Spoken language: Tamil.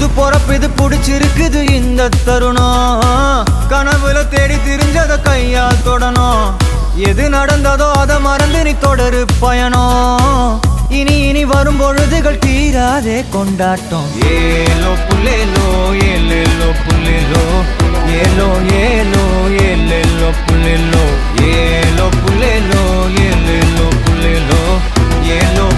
புது பொறப்பு இது புடிச்சிருக்குது இந்த தருணம் கனவுல தேடி திரிஞ்சத கையால் தொடணும் எது நடந்ததோ அதை மறந்து நீ தொடரு பயணம் இனி இனி வரும் பொழுதுகள் தீராதே கொண்டாட்டம் ஏலோ புல்லேலோ ஏலேலோ புல்லேலோ ஏலோ ஏலோ ஏலேலோ புல்லேலோ ஏலோ புல்லேலோ ஏலேலோ புல்லேலோ ஏலோ